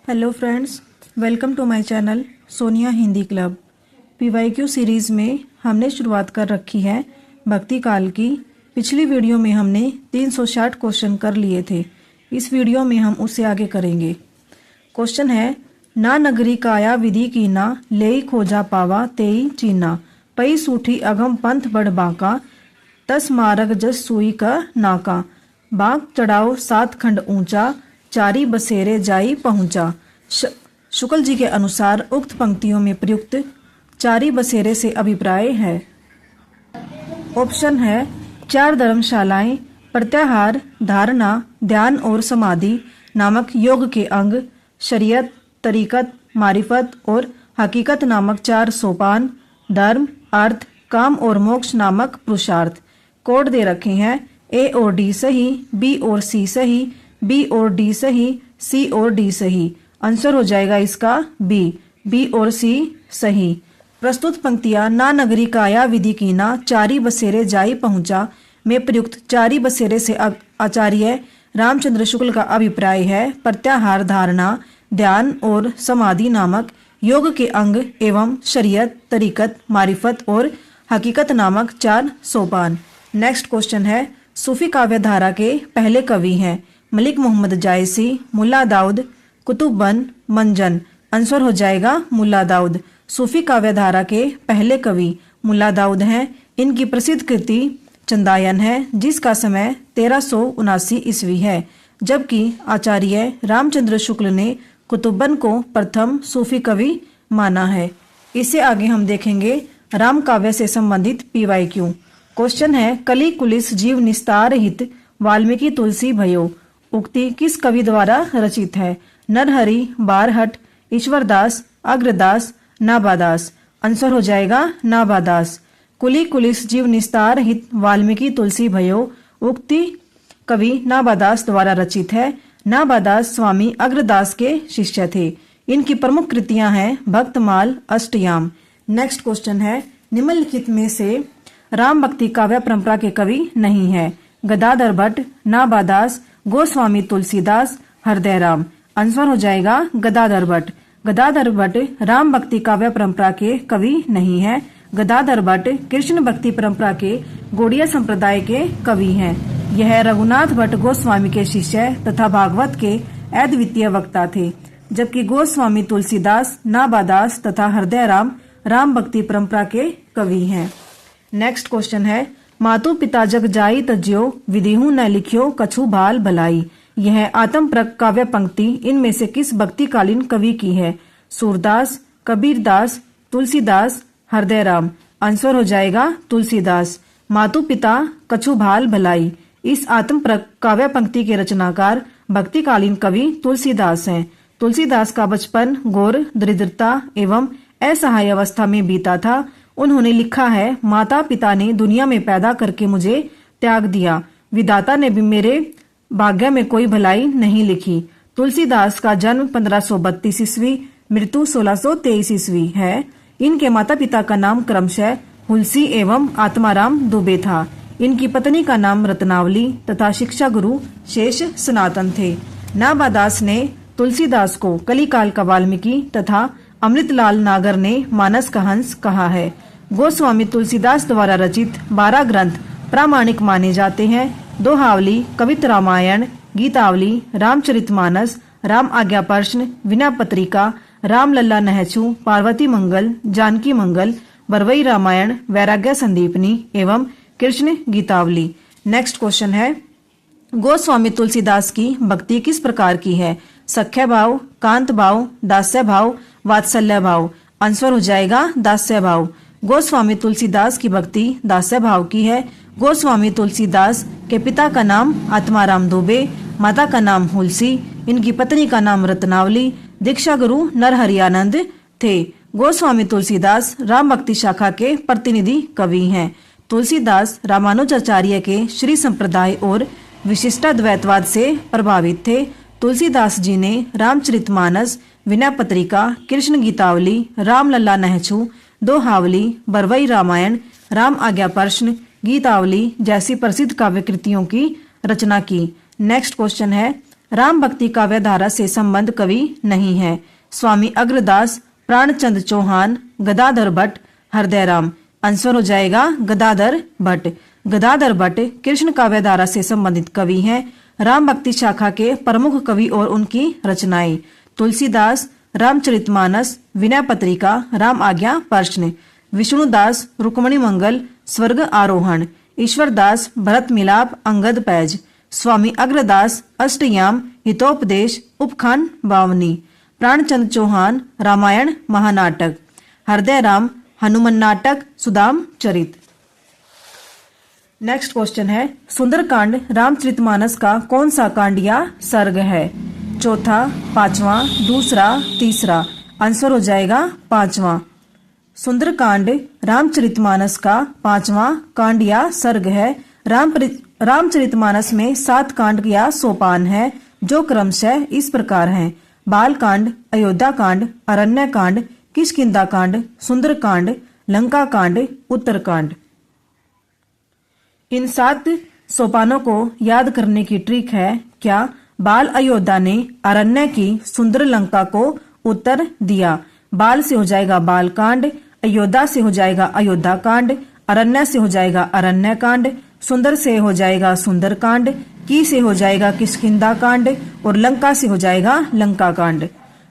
Hello friends, welcome to my channel Sonia Hindi club. PYQ series में हमने शुरुआत कर रखी है भक्ति काल की। पिछली वीडियो में हमने 360 क्वेश्चन कर लिए थे। इस वीडियो में हम उससे आगे करेंगे। क्वेश्चन है, ना नगरी काया विधि कीना, लेई खोजा पावा तेई चीना, पई सूठी अगम पंथ बढ़ बाका, तस मारग जस सुई का नाका, बाग चढ़ाओ 7 खंड ऊंचा, चारी बसेरे जाई पहुंचा। शुक्ल जी के अनुसार उक्त पंक्तियों में प्रयुक्त चारी बसेरे से अभिप्राय है। ऑप्शन है 4 धर्मशालाएं, प्रत्याहार, धारणा, ध्यान और समाधि नामक योग के अंग, शरीयत, तरीकत, मारिफत और हकीकत नामक 4 सोपान, धर्म, अर्थ, काम और मोक्ष नामक पुरुषार्थ। कोड दे रखे हैं ए और डी सही, बी और सी सही, बी और डी सही, सी और डी सही। आंसर हो जाएगा इसका बी और सी सही। प्रस्तुत पंक्तियां ना नगरी काया विधि कीना, चारी बसेरे जाई पहुंचा में प्रयुक्त चारी बसेरे से आचार्य रामचंद्र शुक्ल का अभिप्राय है प्रत्याहार, धारणा, ध्यान और समाधि नामक योग के अंग एवं शरीयत, तरीकत, मारिफत और हकीकत नामक 4 सोपान। नेक्स्ट क्वेश्चन है, सूफी काव्य धारा के पहले कवि हैं मलिक मोहम्मद जायसी, मुल्ला दाऊद, कुतुबन, मंजन। आंसर हो जाएगा मुल्ला दाऊद। सूफी काव्य धारा के पहले कवि मुल्ला दाऊद हैं। इनकी प्रसिद्ध कृति चंदायन है, जिसका समय 1379 ईस्वी है, जबकि आचार्य रामचंद्र शुक्ल ने कुतुबन को प्रथम सूफी कवि माना है। इससे आगे हम देखेंगे राम काव्य से संबंधित पीवाईक्यू। क्वेश्चन है, कली कुलिस जीव निस्तार हित, वाल्मीकि तुलसी भयो, उक्ति किस कवि द्वारा रचित है? नरहरि, बारहट, ईश्वरदास, अग्रदास, नाबादास। आंसर हो जाएगा नाबादास। कुली कुलिस जीव निस्तार हित, वाल्मीकि तुलसी भयो, उक्ति कवि नाबादास द्वारा रचित है। नाबादास स्वामी अग्रदास के शिष्य थे। इनकी प्रमुख कृतियां हैं भक्तमाल, अष्टयाम। नेक्स्ट क्वेश्चन है, निम्नलिखित में से राम भक्ति काव्य परंपरा के कवि नहीं है? गदाधर भट्ट, नाबादास, गोस्वामी तुलसीदास, हृदयराम। आंसर हो जाएगा गदाधर भट्ट। गदाधर भट्ट राम भक्ति काव्य परंपरा के कवि नहीं है। गदाधर भट्ट कृष्ण भक्ति परंपरा के गौड़िया संप्रदाय के कवि हैं। यह रघुनाथ भट्ट गोस्वामी के शिष्य तथा भागवत के अद्वितीय वक्ता थे, जबकि गोस्वामी तुलसीदास, नाबादास तथा हृदयराम राम भक्ति परंपरा के कवि हैं। नेक्स्ट क्वेश्चन है, मातु पिता जग जाई तज्यो, विधिहु न लिखियो कछु भाल भलाई। यह आत्मप्रक काव्य पंक्ति इनमें से किस भक्तिकालीन कवि की है? सूरदास, कबीरदास, तुलसीदास, हृदयराम। आंसर हो जाएगा तुलसीदास। मातु पिता कछु भाल भलाई, इस आत्मप्रक काव्य पंक्ति के रचनाकार भक्तिकालीन कवि तुलसीदास हैं। तुलसीदास का बचपन घोर दरिद्रता एवं असहाय अवस्था में बीता था। उन्होंने लिखा है, माता पिता ने दुनिया में पैदा करके मुझे त्याग दिया, विधाता ने भी मेरे भाग्य में कोई भलाई नहीं लिखी। तुलसीदास का जन्म 1532 ईस्वी, मृत्यु 1623 ईस्वी है। इनके माता पिता का नाम क्रमशः हुलसी एवं आत्माराम दुबे था। इनकी पत्नी का नाम रत्नावली तथा शिक्षा गुरु शेष सनातन थे। नाबादास ने तुलसीदास को कलिकाल का वाल्मीकि तथा अमृतलाल नागर ने मानस का हंस कहा है। गोस्वामी तुलसीदास द्वारा रचित 12 ग्रंथ प्रामाणिक माने जाते हैं। दोहावली, कवित रामायण, गीतावली, रामचरितमानस, राम आज्ञा प्रश्न, विनय पत्रिका, राम लल्ला नहचू, पार्वती मंगल, जानकी मंगल, बरवई रामायण, वैराग्य संदीपनी एवं कृष्ण गीतावली। नेक्स्ट क्वेश्चन है, गोस्वामी तुलसीदास की भक्ति किस प्रकार की है? सख्य भाव, कांत भाव, दास्य भाव, वात्सल्य भाव। आंसर हो जाएगा दास्य भाव। गोस्वामी तुलसीदास की भक्ति दास्य भाव की है। गोस्वामी तुलसीदास के पिता का नाम आत्माराम दुबे, माता का नाम हुलसी, इनकी पत्नी का नाम रत्नावली, दीक्षा गुरु नरहरियानंद थे। गोस्वामी तुलसीदास राम भक्ति शाखा के प्रतिनिधि कवि हैं। तुलसीदास रामानुजाचार्य के श्री संप्रदाय और विशिष्टाद्वैतवाद से प्रभावित थे। तुलसीदास जी ने रामचरितमानस, विनय पत्रिका, कृष्ण गीतावली, राम लल्ला नहचू, दोहावली, बरवई रामायण, राम आज्ञा प्रश्न, गीतावली जैसी प्रसिद्ध काव्य कृतियों की रचना की। नेक्स्ट क्वेश्चन है, राम भक्ति काव्य धारा से संबंध कवि नहीं है। स्वामी अग्रदास, प्राणचंद चौहान, गदाधर भट्ट, हृदयराम। आंसर हो जाएगा गदाधर भट्ट। गदाधर भट्ट कृष्ण काव्य धारा से संबंधित कवि हैं। राम भक्ति शाखा के प्रमुख कवि और उनकी रचनाएं: तुलसीदास रामचरितमानस, विनय पत्रिका, राम आज्ञा प्रश्न। विष्णुदास रुक्मणी मंगल, स्वर्ग आरोहण। ईश्वरदास भरत मिलाप, अंगद पैज। स्वामी अग्रदास अष्टयाम, हितोपदेश, उपखान बावनी। प्राणचंद चौहान रामायण महानाटक। हृदयराम हनुमान नाटक, सुदाम चरित। नेक्स्ट क्वेश्चन है, सुंदरकांड रामचरितमानस का कौन सा कांड या सर्ग है? चौथा, पांचवा, दूसरा, तीसरा। आंसर हो जाएगा पांचवा। सुंदरकांड रामचरितमानस का पांचवा कांड या सर्ग है। रामचरितमानस में 7 कांड या सोपान है जो क्रमशः इस प्रकार हैं: बालकांड, अयोध्या कांड, अरण्य कांड, किष्किंधा कांड, सुंदरकांड, लंका कांड, उत्तरकांड। इन 7 सोपानों को याद करने की ट्रिक है क्या? बाल अयोध्या ने अरण्य की, सुंदर लंका को उत्तर दिया। बाल से हो जाएगा बाल कांड, अयोध्या से हो जाएगा अयोध्या कांड, अरण्य से हो जाएगा अरण्य कांड, सुंदर से हो जाएगा सुंदर कांड, की से हो जाएगा किष्किंधा कांड और लंका से हो जाएगा लंका कांड।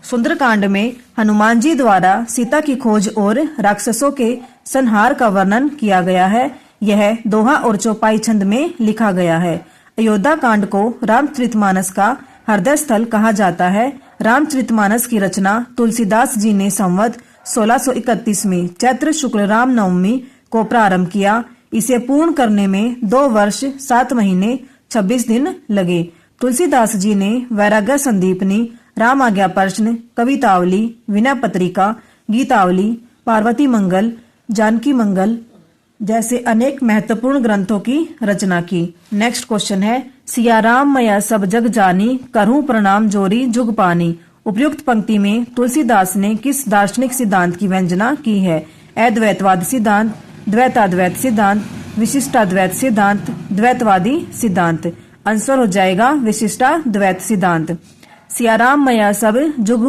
सुंदर कांड में हनुमान जी द्वारा सीता की खोज और राक्षसों के संहार का वर्णन किया गया है। यह दोहा और चौपाई छंद में लिखा गया है। अयोध्या कांड को रामचरितमानस का हृदय स्थल कहा जाता है। रामचरितमानस की रचना तुलसीदास जी ने संवत 1631 में चैत्र शुक्ल राम नवमी को प्रारंभ किया। इसे पूर्ण करने में 2 वर्ष 7 महीने 26 दिन लगे। तुलसीदास जी ने वैराग्य संदीपनी, राम आज्ञा प्रश्न, कवितावली, विनय पत्रिका, गीतावली, पार्वती मंगल, जानकी मंगल जैसे अनेक महत्वपूर्ण ग्रंथों की रचना की। नेक्स्ट क्वेश्चन है, सियाराम मैया सब जग जानी, करहूं प्रणाम जोरी जुग पानी। उपयुक्त पंक्ति में तुलसीदास ने किस दार्शनिक सिद्धांत की वंदना की है? अद्वैतवाद सिद्धांत, द्वैताद्वैत सिद्धांत, विशिष्टाद्वैत सिद्धांत, द्वैतवादी सिद्धांत। आंसर हो जाएगा विशिष्टाद्वैत सिद्धांत। सियाराम मैया सब जुग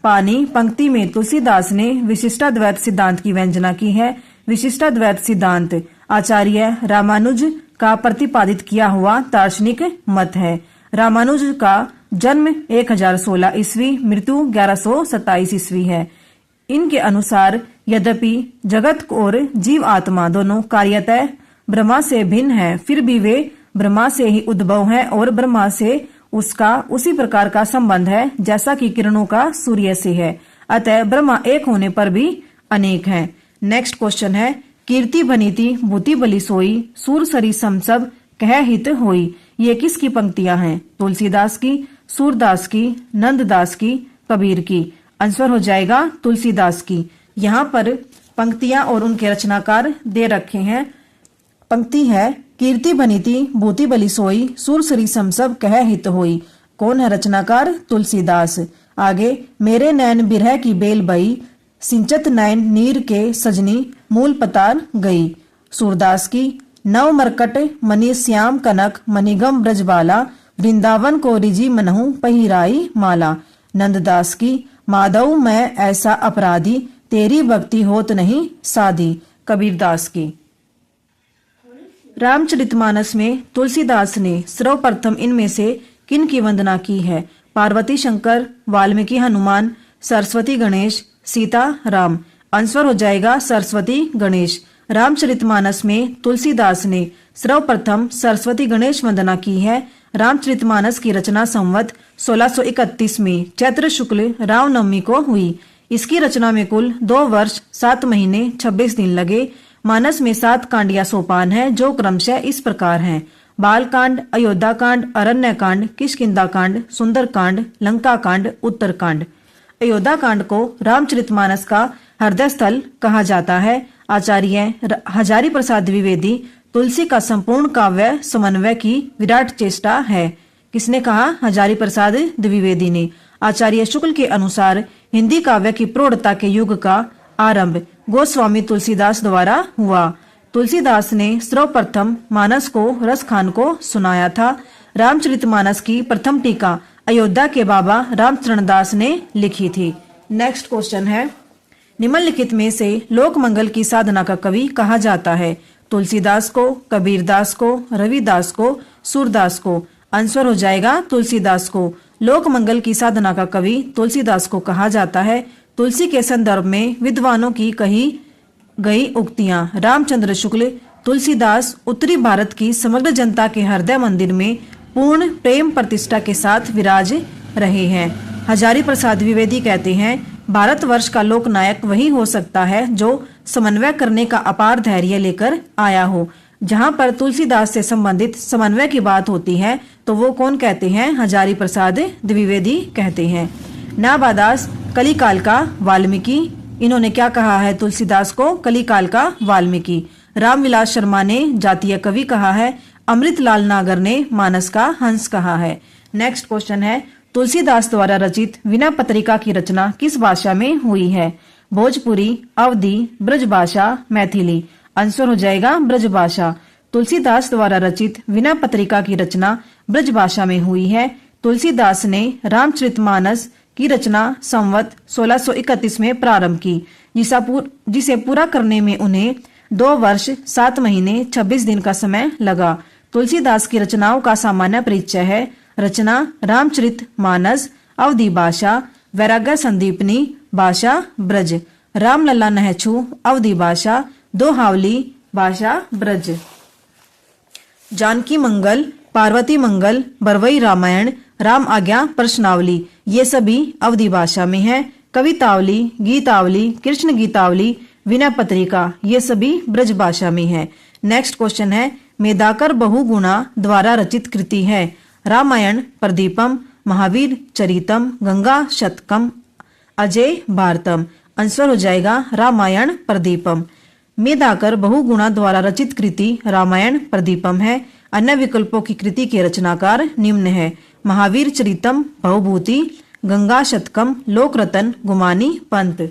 पानी पंक्ति में तुलसीदास ने विशिष्टाद्वैत सिद्धांत की वंदना की है। विशिष्टाद्वैत सिद्धांत आचार्य रामानुज का प्रतिपादित किया हुआ दार्शनिक मत है। रामानुज का जन्म 1016 ईस्वी, मृत्यु 1127 ईस्वी है। इनके अनुसार यद्यपि जगत और जीव आत्मा दोनों कार्यतः ब्रह्मा से भिन्न है, फिर भी वे ब्रह्मा से ही उद्भव हैं और ब्रह्मा से उसका उसी प्रकार का संबंध है जैसा कि किरणों का सूर्य से है। अतः ब्रह्मा एक होने पर भी अनेक हैं। नेक्स्ट क्वेश्चन है, कीर्ति बनीति भूति बलि सोई, सूर सरी सम सब कह हित होई। ये किसकी पंक्तियां हैं? तुलसीदास की, सूरदास की, नंददास की, कबीर की। आंसर हो जाएगा तुलसीदास की। यहाँ पर पंक्तियां और उनके रचनाकार दे रखे हैं। पंक्ति है, कीर्ति बनीति भूति बलि सोई, सूर सरी सम सब कह हित होई। कौन है रचनाकार? तुलसीदास। आगे, मेरे नैन बिरह की बेल बई, सिंचत नैन नीर के सजनी, मूल पतार गई। सूरदास की, नव मरकट मणि श्याम कनक, मणिगम ब्रजबाला, वृंदावन को रिजी मनहु पहिराई माला। नंददास की, माधव मैं ऐसा अपराधी, तेरी भक्ति होत नहीं साधी। कबीरदास की। रामचरितमानस में तुलसीदास ने सर्वप्रथम इनमें से किन की वंदना की है? पार्वती शंकर, वाल्मीकि हनुमान, सरस्वती गणेश, सीता राम। आंसर हो जाएगा सरस्वती गणेश। रामचरितमानस में तुलसीदास ने सर्वप्रथम सरस्वती गणेश वंदना की है। रामचरितमानस की रचना संवत 1631 में चैत्र शुक्ल रामनवमी को हुई। इसकी रचना में कुल 2 वर्ष 7 महीने 26 दिन लगे। मानस में 7 कांड या सोपान है जो क्रमशः इस प्रकार हैं: बालकांड, अयोध्या कांड, अरण्य कांड, किष्किंधा कांड, सुंदर कांड, लंका कांड, उत्तरकांड। अयोध्या कांड को रामचरितमानस का हृदय स्थल कहा जाता है। आचार्य हजारी प्रसाद द्विवेदी तुलसी का संपूर्ण काव्य समन्वय की विराट चेष्टा है। किसने कहा? हजारी प्रसाद द्विवेदी ने। आचार्य शुक्ल के अनुसार हिंदी काव्य की प्रौढ़ता के युग का आरंभ गोस्वामी तुलसीदास द्वारा हुआ। तुलसीदास ने सर्वप्रथम मानस को रसखान को सुनाया था। रामचरितमानस की प्रथम टीका अयोध्या के बाबा रामचरण दास ने लिखी थी। नेक्स्ट क्वेश्चन है, निम्नलिखित में से लोक मंगल की साधना का कवि कहा जाता है? तुलसीदास को, कबीरदास को, रविदास को, सूरदास को। आंसर हो जाएगा तुलसीदास को। लोक मंगल की साधना का कवि तुलसीदास को कहा जाता है। तुलसी के संदर्भ में विद्वानों की कही गई उक्तियां। रामचंद्र शुक्ल तुलसीदास उत्तरी भारत की समग्र जनता के हृदय मंदिर में पूर्ण प्रेम प्रतिष्ठा के साथ विराज रहे हैं। हजारी प्रसाद द्विवेदी कहते हैं, भारतवर्ष का लोकनायक वही हो सकता है जो समन्वय करने का अपार धैर्य लेकर आया हो। जहां पर तुलसीदास से संबंधित समन्वय की बात होती है तो वो कौन कहते हैं? हजारी प्रसाद द्विवेदी कहते हैं। नाबादास कलिकाल का वाल्मीकि। इन्होंने क्या कहा है तुलसीदास को? कलिकाल का वाल्मीकि। रामविलास शर्मा ने जातीय कवि कहा है। अमृतलाल नागर ने मानस का हंस कहा है। नेक्स्ट क्वेश्चन है, तुलसीदास द्वारा रचित वीणा पत्रिका की रचना किस भाषा में हुई है? भोजपुरी, अवधी, ब्रजभाषा, मैथिली। आंसर हो जाएगा ब्रजभाषा। तुलसीदास द्वारा रचित वीणा पत्रिका की रचना ब्रजभाषा में हुई है। तुलसीदास ने रामचरितमानस की रचना संवत 1631 में प्रारंभ की, जिसे पूरा करने में उन्हें 2 वर्ष 7 महीने 26 दिन का समय लगा। तुलसीदास की रचनाओं का सामान्य परिचय है। रचना रामचरितमानस, अवधी भाषा, वैराग्य संदीपनी भाषा ब्रज, रामलला नहछू अवधी भाषा, दोहावली भाषा ब्रज, जानकी मंगल, पार्वती मंगल, बरवई रामायण, राम आज्ञा प्रश्नावली, ये सभी अवधी भाषा में है। कवितावली, गीतावली, कृष्ण गीतावली, वीणा पत्रिका, ये सभी ब्रज भाषा में है। नेक्स्ट क्वेश्चन है, मेधाकर बहुगुणा द्वारा रचित कृति है? रामायण प्रदीपम, महावीर चरितम, गंगा शतकम, अजय भारतम। आंसर हो जाएगा रामायण प्रदीपम। मेधाकर बहुगुणा द्वारा रचित कृति रामायण प्रदीपम है। अन्य विकल्पों की कृति के रचनाकार निम्न है: महावीर चरितम बहुभूति, गंगा शतकम, लोकरतन, गुमानी पंत।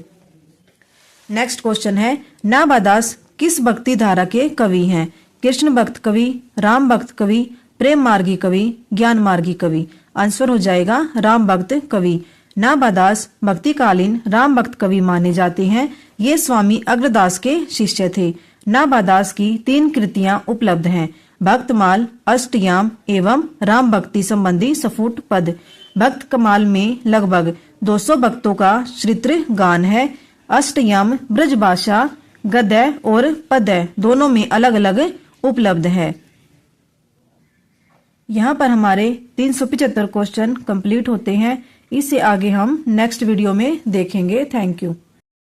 नेक्स्ट क्वेश्चन है, नाबादास किस भक्ति धारा के कवि हैं? कृष्ण भक्त कवि, राम भक्त कवि, प्रेम मार्गी कवि, ज्ञान मार्गी कवि। आंसर हो जाएगा राम भक्त कवि। नाबादास भक्तिकालीन राम भक्त कवि माने जाते हैं। ये स्वामी अग्रदास के शिष्य थे। नाबादास की 3 कृतियां उपलब्ध हैं: भक्तमाल, अष्टयाम एवं राम भक्ति संबंधी सफुट पद। भक्त कमाल में लगभग 200 भक्तों का श्रित्र गान है। अष्टयाम ब्रजभाषा गद्य और पद्य दोनों में अलग अलग उपलब्ध है। यहाँ पर हमारे 375 क्वेश्चन कंप्लीट होते हैं। इससे आगे हम नेक्स्ट वीडियो में देखेंगे। Thank you.